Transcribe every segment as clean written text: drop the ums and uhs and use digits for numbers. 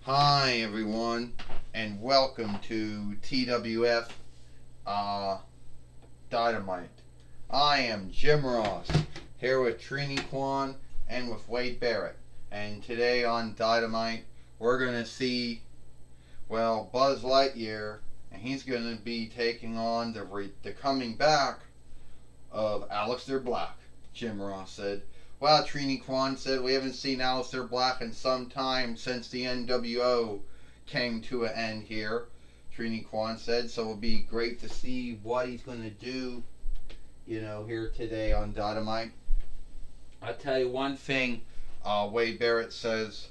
Hi everyone, and welcome to TWF Dynamite. I am Jim Ross, here with Trini Kwan and with Wade Barrett. And today on Dynamite, we're going to see, Buzz Lightyear, and he's going to be taking on the coming back of Aleister Black, Jim Ross said. Well, Trini Kwan said we haven't seen Aleister Black in some time since the NWO came to an end here. Trini Kwan said, so it'll be great to see what he's going to do, here today on Dynamite. I'll tell you one thing, Wade Barrett says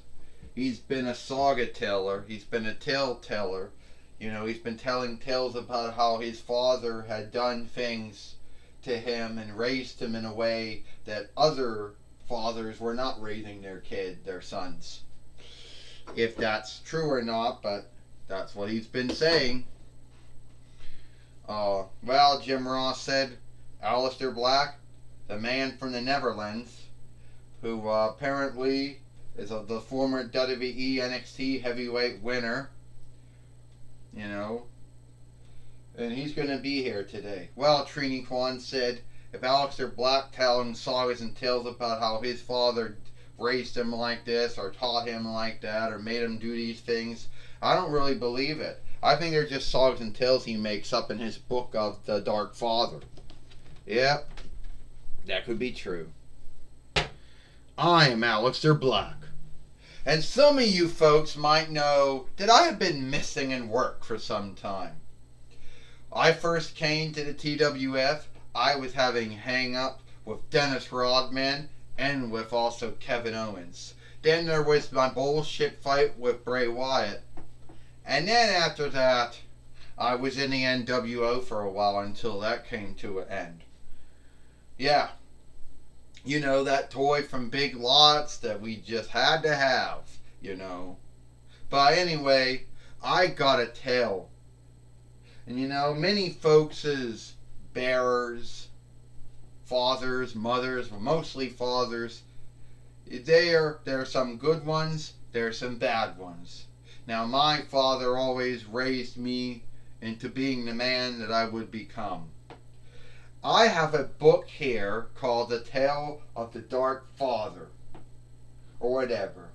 he's been a saga teller, he's been a tale teller. He's been telling tales about how his father had done things to him and raised him in a way that other fathers were not raising their sons. If that's true or not, but that's what he's been saying. Jim Ross said Aleister Black, the man from the Netherlands, who apparently is the former WWE NXT heavyweight winner, and he's going to be here today. Well, Trini Kwan said, if Aleister Black telling sagas and tales about how his father raised him like this, or taught him like that, or made him do these things, I don't really believe it. I think they're just sagas and tales he makes up in his book of The Dark Father. Yep, that could be true. I am Aleister Black. And some of you folks might know that I have been missing in work for some time. I first came to the TWF, I was having hang-up with Dennis Rodman and with also Kevin Owens. Then there was my bullshit fight with Bray Wyatt. And then after that, I was in the NWO for a while until that came to an end. Yeah. That toy from Big Lots that we just had to have, But anyway, I got a tale. And many folks' bearers, fathers, mothers, mostly fathers, there are some good ones, there are some bad ones. Now, my father always raised me into being the man that I would become. I have a book here called The Tale of the Dark Father, or whatever.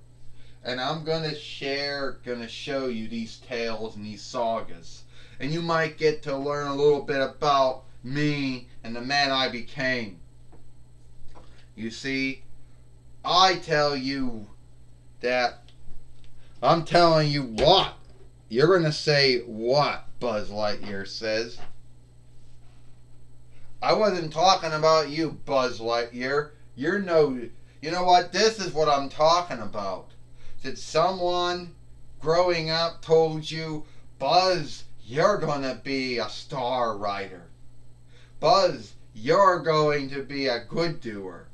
And I'm going to show you these tales and these sagas. And you might get to learn a little bit about me and the man I became. You see, I tell you that I'm telling you what. You're going to say what, Buzz Lightyear says. I wasn't talking about you, Buzz Lightyear. You know what? This is what I'm talking about. Did someone growing up told you, Buzz, you're going to be a star writer. Buzz, you're going to be a good doer.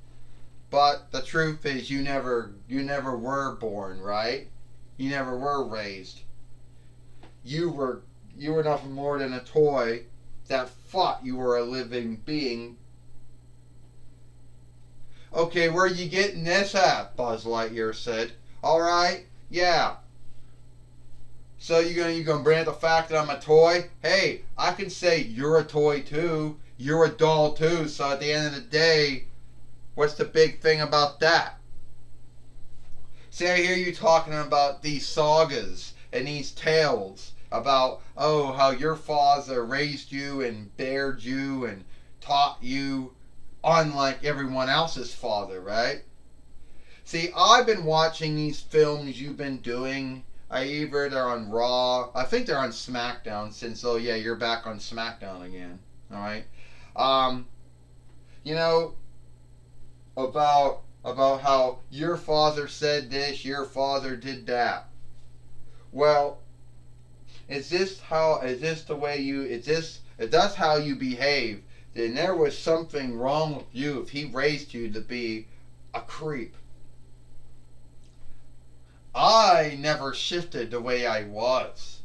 But the truth is you never were born, right? You never were raised. You were nothing more than a toy that thought you were a living being. Okay, where are you getting this at? Buzz Lightyear said. Alright, yeah. So you're gonna bring up the fact that I'm a toy? Hey, I can say you're a toy too. You're a doll too. So at the end of the day, what's the big thing about that? See, I hear you talking about these sagas and these tales about, how your father raised you and bared you and taught you unlike everyone else's father, right? See, I've been watching these films you've been doing. They're on Raw. I think they're on SmackDown since, you're back on SmackDown again. Alright? About how your father said this, your father did that. Well, if that's how you behave, then there was something wrong with you if he raised you to be a creep. I never shifted the way I was.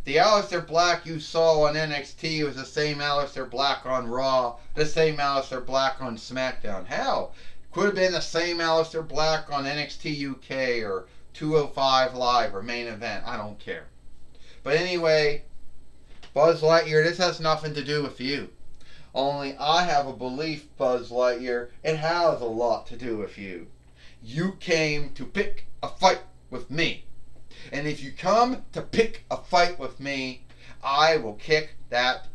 The Aleister Black you saw on NXT was the same Aleister Black on Raw, the same Aleister Black on SmackDown. Hell, could have been the same Aleister Black on NXT UK or 205 Live or main event. I don't care. But anyway, Buzz Lightyear, this has nothing to do with you. Only I have a belief, Buzz Lightyear, it has a lot to do with you. You came to pick a fight with me. And if you come to pick a fight with me, I will kick that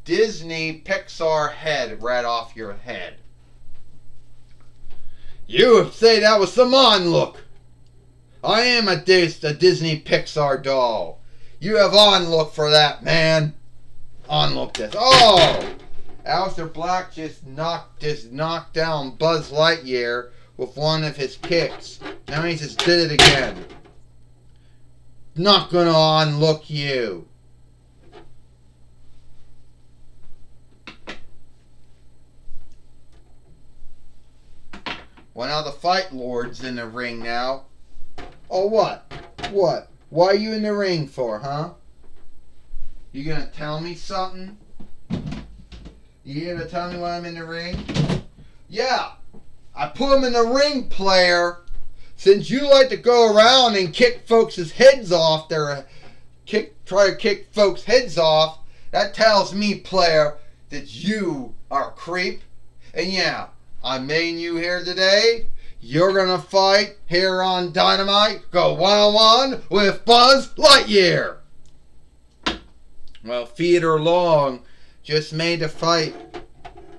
Disney Pixar head right off your head. You would say that was some onlook. I am a Disney Pixar doll. You have onlook for that, man. Onlook this. Oh! Alistair Black just knocked down Buzz Lightyear with one of his kicks. Now he just did it again. Not gonna onlook you. Well, now the Fight Lord's in the ring now. Oh, what? What? Why are you in the ring for, huh? You gonna tell me something? You gonna tell me why I'm in the ring? Yeah, I put him in the ring, player. Since you like to go around and kick folks' heads off, try to kick folks' heads off, that tells me, player, that you are a creep. And yeah, I'm making you here today. You're gonna fight here on Dynamite. Go one-on-one with Buzz Lightyear. Well, Theodore Long just made a fight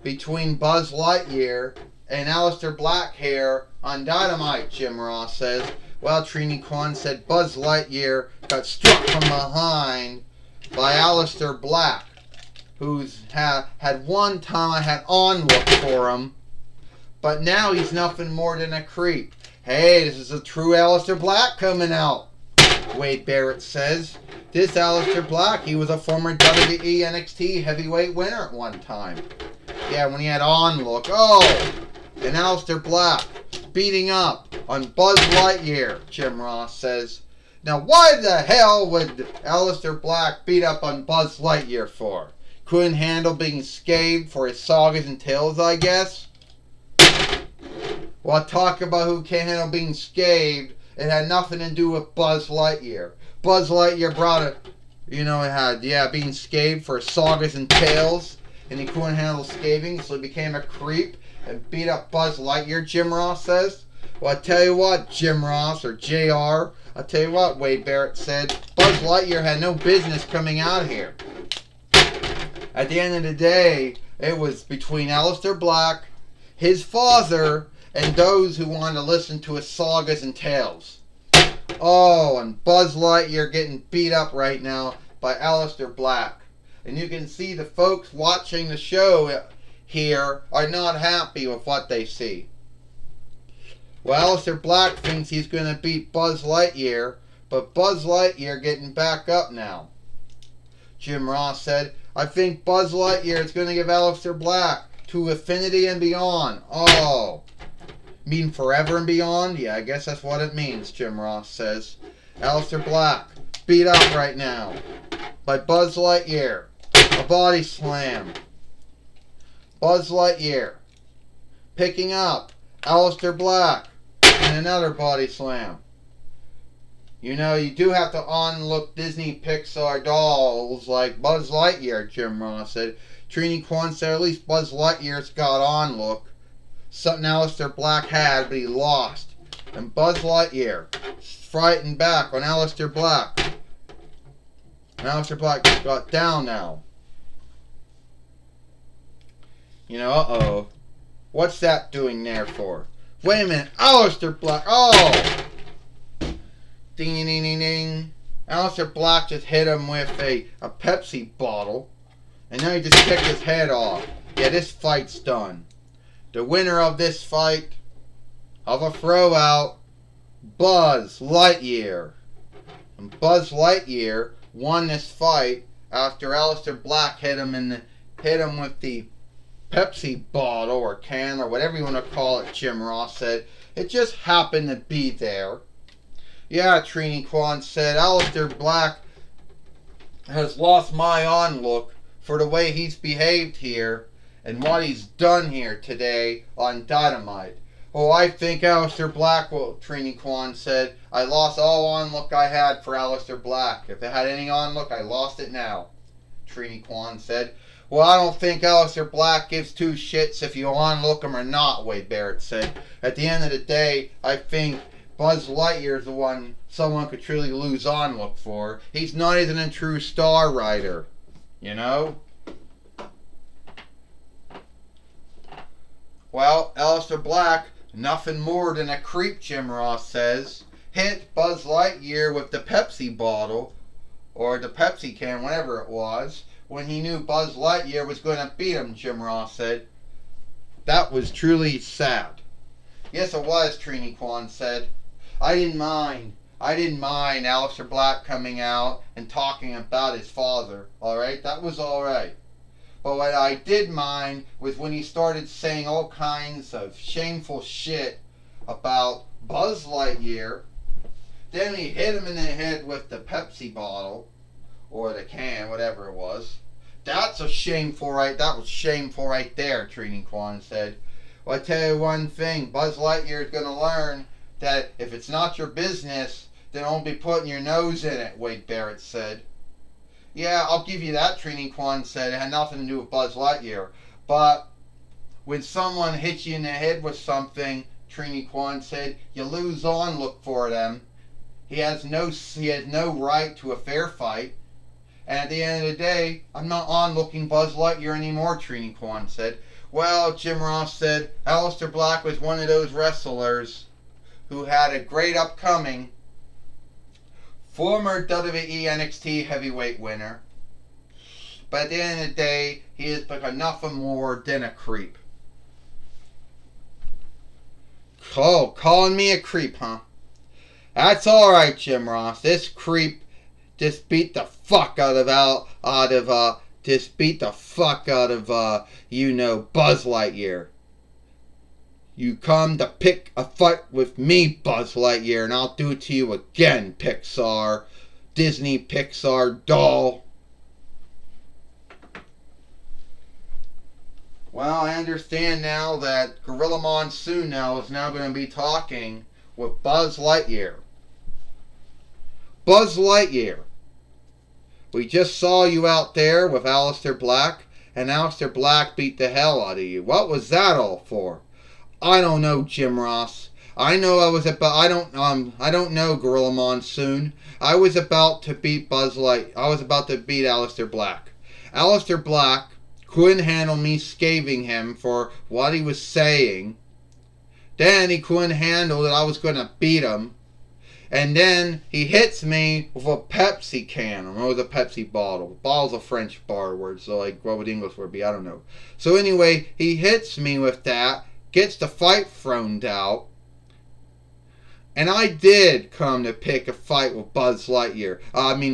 between Buzz Lightyear and Alistair Black here on Dynamite, Jim Ross says. Well, Trini Kwan said Buzz Lightyear got struck from behind by Alistair Black, who's had one time I had onlook for him, but now he's nothing more than a creep. Hey, this is a true Alistair Black coming out, Wade Barrett says. This Alistair Black, he was a former WWE NXT heavyweight winner at one time. Yeah, when he had onlook. Oh, and Alistair Black beating up on Buzz Lightyear, Jim Ross says. Now, why the hell would Alistair Black beat up on Buzz Lightyear for? Couldn't handle being scathed for his sagas and tales, I guess? Well, talk about who can't handle being scathed. It had nothing to do with Buzz Lightyear. Buzz Lightyear brought it, it had, being scathed for sagas and tales, and he couldn't handle scathing, so he became a creep and beat up Buzz Lightyear, Jim Ross says. Well, I tell you what, Jim Ross, or JR, I tell you what, Wade Barrett said, Buzz Lightyear had no business coming out here. At the end of the day, it was between Alistair Black, his father, and those who wanted to listen to his sagas and tales. Oh, and Buzz Lightyear getting beat up right now by Alistair Black. And you can see the folks watching the show here are not happy with what they see. Well, Alistair Black thinks he's going to beat Buzz Lightyear, but Buzz Lightyear getting back up now. Jim Ross said, I think Buzz Lightyear is going to give Alistair Black to infinity and beyond. Oh, mean forever and beyond? Yeah, I guess that's what it means, Jim Ross says. Alistair Black beat up right now by Buzz Lightyear. A body slam. Buzz Lightyear picking up Alistair Black and another body slam. You do have to onlook Disney Pixar dolls like Buzz Lightyear, Jim Ross said. Trini Kwan said at least Buzz Lightyear's got onlook. Something Alistair Black had, but he lost. And Buzz Lightyear fighting back on Alistair Black. And Alistair Black just got down now. Uh-oh. What's that doing there for? Wait a minute. Alistair Black. Oh! Ding, ding, ding, ding. Alistair Black just hit him with a Pepsi bottle. And now he just kicked his head off. Yeah, this fight's done. The winner of this fight, of a throw out, Buzz Lightyear. And Buzz Lightyear won this fight after Alistair Black hit him with the Pepsi bottle or can or whatever you want to call it, Jim Ross said. It just happened to be there. Yeah, Trini Kwan said, Alistair Black has lost my onlook for the way he's behaved here and what he's done here today on Dynamite. Oh, I think Alistair Black will, Trini Kwan said. I lost all onlook I had for Alistair Black. If it had any onlook, I lost it now, Trini Kwan said. Well, I don't think Alistair Black gives two shits if you onlook him or not, Wade Barrett said. At the end of the day, I think Buzz Lightyear's the one someone could truly lose onlook for. He's not even a true Star Rider, you know? Well, Alistair Black, nothing more than a creep, Jim Ross says, hit Buzz Lightyear with the Pepsi bottle, or the Pepsi can, whatever it was, when he knew Buzz Lightyear was going to beat him, Jim Ross said. That was truly sad. Yes, it was, Trini Kwan said. I didn't mind Alistair Black coming out and talking about his father, alright? That was alright. But what I did mind was when he started saying all kinds of shameful shit about Buzz Lightyear. Then he hit him in the head with the Pepsi bottle, or the can, whatever it was. That was shameful right there, Trini Kwan said. Well, I tell you one thing, Buzz Lightyear is going to learn that if it's not your business, then don't be putting your nose in it, Wade Barrett said. Yeah, I'll give you that, Trini Kwan said. It had nothing to do with Buzz Lightyear. But when someone hits you in the head with something, Trini Kwan said, you lose on look for them. He has no right to a fair fight. And at the end of the day, I'm not on looking Buzz Lightyear anymore, Trini Kwan said. Well, Jim Ross said, Alistair Black was one of those wrestlers who had a great upcoming. Former WWE NXT heavyweight winner. But at the end of the day, he is become nothing more than a creep. Oh, calling me a creep, huh? That's alright, Jim Ross. This creep just beat the fuck out of Buzz Lightyear. You come to pick a fight with me, Buzz Lightyear, and I'll do it to you again, Disney Pixar doll. Well, I understand now that Gorilla Monsoon is now going to be talking with Buzz Lightyear. Buzz Lightyear, we just saw you out there with Alistair Black, and Alistair Black beat the hell out of you. What was that all for? I don't know, Jim Ross. I don't know, Gorilla Monsoon. I was about to beat Alistair Black. Alistair Black couldn't handle me scathing him for what he was saying. Then he couldn't handle that I was going to beat him. And then he hits me with a Pepsi can, or a Pepsi bottle. Bottle's a French bar word, so like what would English word be? I don't know. So anyway, he hits me with that, gets the fight thrown out, and I did come to pick a fight with Buzz Lightyear.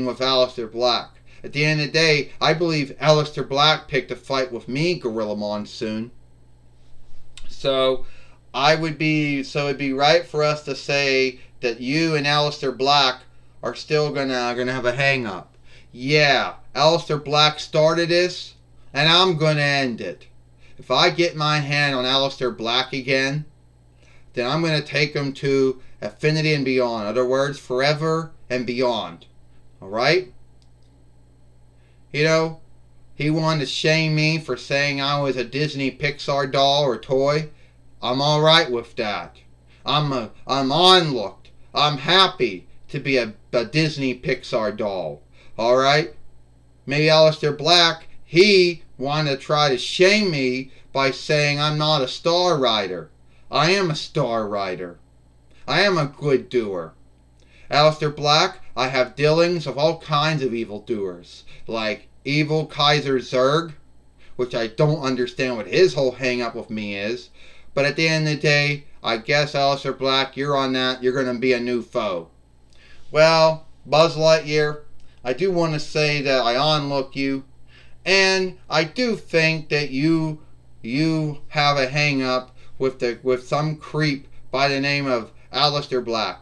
With Alistair Black. At the end of the day, I believe Alistair Black picked a fight with me, Gorilla Monsoon. So it'd be right for us to say that you and Alistair Black are still gonna have a hang up. Yeah, Alistair Black started this, and I'm gonna end it. If I get my hand on Alistair Black again, then I'm gonna take him to infinity and beyond. In other words, forever and beyond. Alright? You know, he wanted to shame me for saying I was a Disney Pixar doll or toy. I'm alright with that. I'm onlooked. I'm happy to be a Disney Pixar doll. Alright? Maybe Alistair Black, he wanted to try to shame me by saying I'm not a Star Rider. I am a Star Rider. I am a good doer. Alistair Black, I have dealings of all kinds of evildoers, like Evil Kaiser Zurg, which I don't understand what his whole hang-up with me is. But at the end of the day, I guess, Alistair Black, you're on that. You're going to be a new foe. Well, Buzz Lightyear, I do want to say that I onlook you. And I do think that you have a hang-up with some creep by the name of Alistair Black,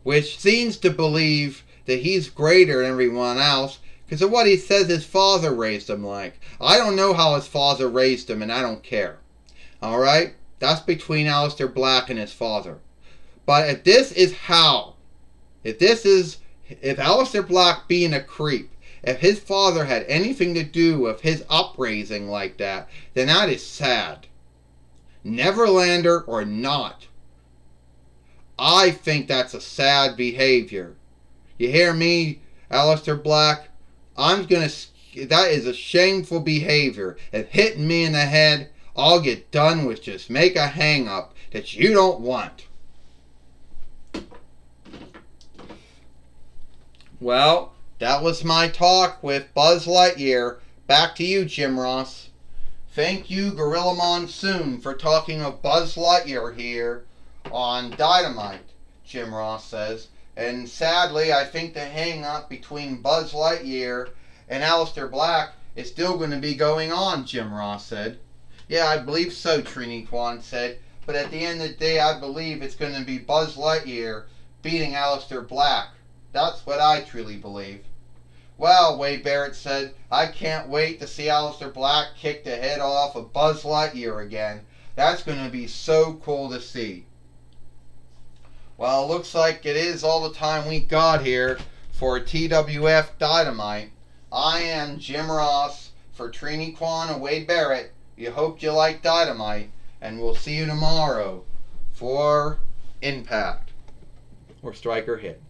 which seems to believe that he's greater than everyone else because of what he says his father raised him like. I don't know how his father raised him, and I don't care. Alright? That's between Aleister Black and his father. But if this is how, if Aleister Black being a creep, if his father had anything to do with his upraising like that, then that is sad. Neverlander or not, I think that's a sad behavior. You hear me, Aleister Black? That is a shameful behavior. If hitting me in the head, all get done was just make a hang up that you don't want. Well, that was my talk with Buzz Lightyear. Back to you, Jim Ross. Thank you, Gorilla Monsoon, for talking of Buzz Lightyear here on Dynamite, Jim Ross says. And sadly, I think the hang-up between Buzz Lightyear and Aleister Black is still going to be going on, Jim Ross said. Yeah, I believe so, Trini Kwan said. But at the end of the day, I believe it's going to be Buzz Lightyear beating Aleister Black. That's what I truly believe. Well, Wade Barrett said, I can't wait to see Aleister Black kick the head off of Buzz Lightyear again. That's going to be so cool to see. Well, it looks like it is all the time we got here for TWF Dynamite. I am Jim Ross for Trini Kwan and Wade Barrett. You hope you like Dynamite, and we'll see you tomorrow for Impact or Striker Hit.